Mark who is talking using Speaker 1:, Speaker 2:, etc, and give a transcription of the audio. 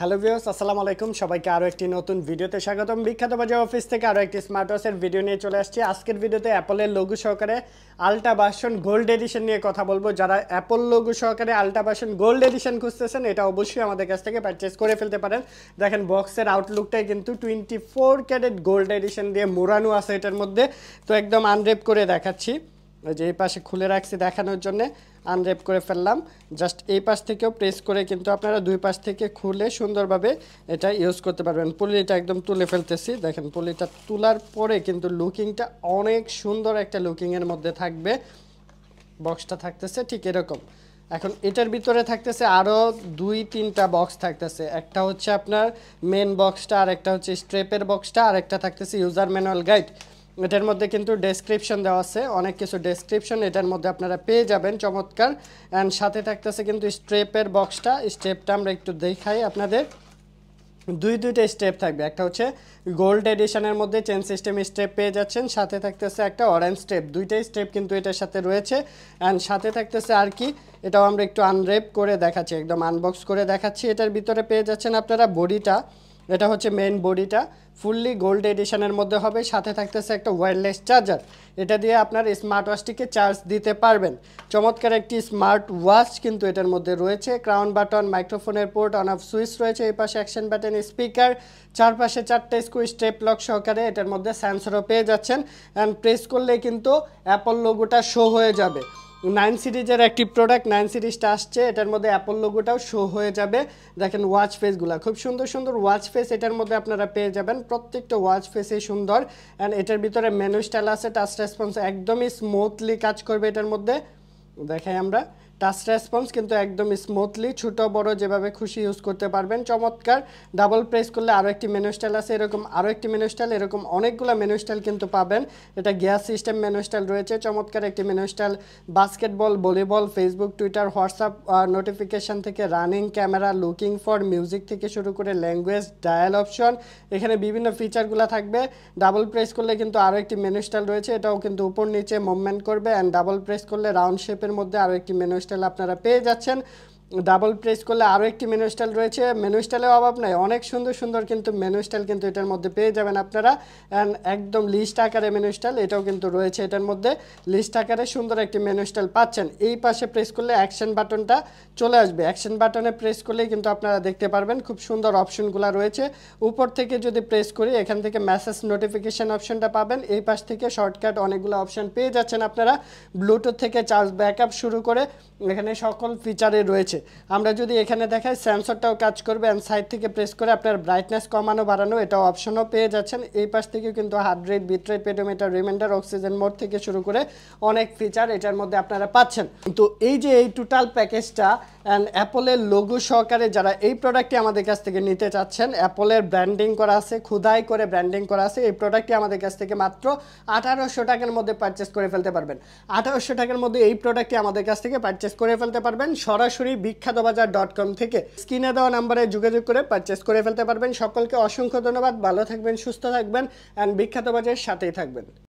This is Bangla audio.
Speaker 1: হ্যালো ভিউয়ার্স, আসসালামু আলাইকুম। সবাইকে আরও একটি নতুন ভিডিওতে স্বাগতম। বিখ্যাত বাজার অফিস থেকে আরও একটি স্মার্ট ওয়াচের ভিডিও নিয়ে চলে আসছি। আজকের ভিডিওতে অ্যাপলের লোগো সহকারে আলট্রা ভার্সন গোল্ড এডিশন নিয়ে কথা বলবো। যারা অ্যাপল লোগো সহকারে আলট্রা ভার্সন গোল্ড এডিশন খুঁজতেছেন, এটা অবশ্যই আমাদের কাছ থেকে পারচেস করে ফেলতে পারেন। দেখেন বক্সের আউটলুকটাই কিন্তু 24 ক্যারেট গোল্ড এডিশন দিয়ে মোড়ানো আছে এটার মধ্যে। তো একদম আনরেপ করে দেখাচ্ছি, যে এই পাশে খুলে রাখছি দেখানোর জন্য, আনরেপ করে ফেললাম। জাস্ট এই পাশ থেকেও প্রেস করে কিন্তু আপনারা দুই পাশ থেকে খুলে সুন্দরভাবে এটা ইউজ করতে পারবেন। পলিটা একদম তুলে ফেলতেছি। দেখেন পলিটা তোলার পরে কিন্তু লুকিংটা অনেক সুন্দর একটা লুকিংয়ের মধ্যে থাকবে। বক্সটা থাকতেছে ঠিক এরকম। এখন এটার ভিতরে থাকতেছে আরও 2-3টা বক্স থাকতেছে। একটা হচ্ছে আপনার মেন বক্সটা, আর একটা হচ্ছে স্ট্রেপের বক্সটা, আর একটা থাকতেছে ইউজার ম্যানুয়াল গাইড। এটার মধ্যে কিন্তু ডেসক্রিপশন দেওয়া আছে, অনেক কিছু ডেসক্রিপশন এটার মধ্যে আপনারা পেয়ে যাবেন, চমৎকার। অ্যান্ড সাথে থাকতেছে কিন্তু স্ট্রেপের বক্সটা। স্টেপটা আমরা একটু দেখাই আপনাদের। দুইটা স্টেপ থাকবে। একটা হচ্ছে গোল্ড এডিশনের মধ্যে চেন সিস্টেম স্টেপ পেয়ে যাচ্ছেন, সাথে থাকতেছে একটা অরেঞ্জ স্টেপ। দুইটাই স্টেপ কিন্তু এটার সাথে রয়েছে। অ্যান্ড সাথে থাকতেছে আর কি, এটাও আমরা একটু আনরেপ করে দেখাচ্ছি, একদম আনবক্স করে দেখাচ্ছি। এটার ভিতরে পেয়ে যাচ্ছেন আপনারা বডিটা। এটা হচ্ছে মেইন বডিটা, ফুললি গোল্ড এডিশনের মধ্যে হবে। সাথে থাকতেছে একটা ওয়্যারলেস চার্জার। এটা দিয়ে আপনার স্মার্ট ওয়াচটিকে চার্জ দিতে পারবেন। চমৎকার একটি স্মার্ট ওয়াচ কিন্তু এটার মধ্যে রয়েছে। ক্রাউন বাটন, মাইক্রোফোনের পোর্ট, অন অফ সুইচ রয়েছে। এই পাশে অ্যাকশন বাটন, স্পিকার, চারপাশে 4টা স্ক্রু স্টেপ লক সহকারে। এটার মধ্যে সেন্সরও পেয়ে যাচ্ছেন। অ্যান্ড প্রেস করলে কিন্তু অ্যাপল লোগোটা শো হয়ে যাবে। 9 সিরিজের একটি প্রোডাক্ট, 9 সিরিজটা আসছে, এটার মধ্যে অ্যাপল লোগোটাও শো হয়ে যাবে। দেখেন ওয়াচ ফেসগুলো খুব সুন্দর সুন্দর ওয়াচ ফেস এটার মধ্যে আপনারা পেয়ে যাবেন। প্রত্যেকটা ওয়াচ ফেসই সুন্দর। অ্যান্ড এটার ভিতরে মেনু স্টাইল আছে, টাচ রেসপন্স একদমই স্মুথলি কাজ করবে এটার মধ্যে। দেখাই আমরা, টাচ রেসপন্স কিন্তু একদম স্মুথলি, ছোট বড় যেভাবে খুশি ইউজ করতে পারবেন। চমৎকার। ডাবল প্রেস করলে আরও একটি মেনু স্টাইল আছে, এরকম আরও একটি মেনু স্টাইল, এরকম অনেকগুলো মেনু স্টাইল কিন্তু পাবেন। এটা গিয়ার সিস্টেম মেনু স্টাইল রয়েছে, চমৎকার একটি menu style. Basketball, volleyball, Facebook, Twitter, WhatsApp notification থেকে running camera, looking for music থেকে শুরু করে ল্যাঙ্গুয়েজ, ডায়াল অপশন, এখানে বিভিন্ন ফিচারগুলো থাকবে। ডাবল প্রেস করলে কিন্তু আরও একটি মেনু স্টাইল রয়েছে, এটাও কিন্তু উপর নিচে মুভমেন্ট করবে। অ্যান্ড ডাবল প্রেস করলে রাউন্ড শেপের মধ্যে আরও একটি মেনু স্টাইল আপনারা পেয়ে যাচ্ছেন। ডাবল প্রেস করলে আরও একটি মেনু স্টাইল রয়েছে। মেনু স্টাইলের অভাব নাই, অনেক সুন্দর সুন্দর কিন্তু মেনু স্টাইল কিন্তু এটার মধ্যে পেয়ে যাবেন আপনারা। অ্যান্ড একদম লিস্ট আকারে মেনু স্টাইল এটাও কিন্তু রয়েছে এটার মধ্যে। লিস্ট আকারে সুন্দর একটি মেনু স্টাইল পাচ্ছেন। এই পাশে প্রেস করলে অ্যাকশন বাটনটা চলে আসবে। অ্যাকশন বাটনে প্রেস করলেই কিন্তু আপনারা দেখতে পারবেন খুব সুন্দর অপশনগুলো রয়েছে। উপর থেকে যদি প্রেস করি, এখান থেকে মেসেজ নোটিফিকেশান অপশনটা পাবেন। এই পাশ থেকে শর্টকাট অনেকগুলো অপশন পেয়ে যাচ্ছেন আপনারা। ব্লুটুথ থেকে চার্জ ব্যাকআপ শুরু করে এখানে সকল ফিচারে রয়েছে। আমরা যদি এখানে দেখাই, সেন্সরটাও কাজ করবে। অ্যান্ড সাইড থেকে প্রেস করে আপনার ব্রাইটনেস কমানো বাড়ানো এটাও অপশনও পেয়ে যাচ্ছেন। এই পাশ থেকেও কিন্তু heart rate, beat rate, pedometer, reminder, oxygen mode থেকে শুরু করে অনেক ফিচার এটার মধ্যে আপনারা পাচ্ছেন। তো এই যে এই টোটাল প্যাকেজটা অ্যান্ড অ্যাপলের লোগো সহকারে যারা এই প্রোডাক্টটি আমাদের কাছ থেকে নিতে চাচ্ছেন, অ্যাপলের ব্র্যান্ডিং করা আছে, খুদাই করে ব্র্যান্ডিং করা আছে। এই প্রোডাক্টটি আমাদের কাছ থেকে মাত্র 1800 টাকার মধ্যে পারচেস করে ফেলতে পারবেন। 1800 টাকার মধ্যে এই প্রোডাক্টটি আমাদের কাছ থেকে পারচেস করে ফেলতে পারবেন সরাসরি বিখ্যাতবাজার.com থেকে। স্ক্রিনে দেওয়া নাম্বারে যোগাযোগ করে পারচেস করে ফেলতে পারবেন। সকলকে অসংখ্য ধন্যবাদ। ভালো থাকবেন, সুস্থ থাকবেন অ্যান্ড বিখ্যাত বাজারের সাথেই থাকবেন।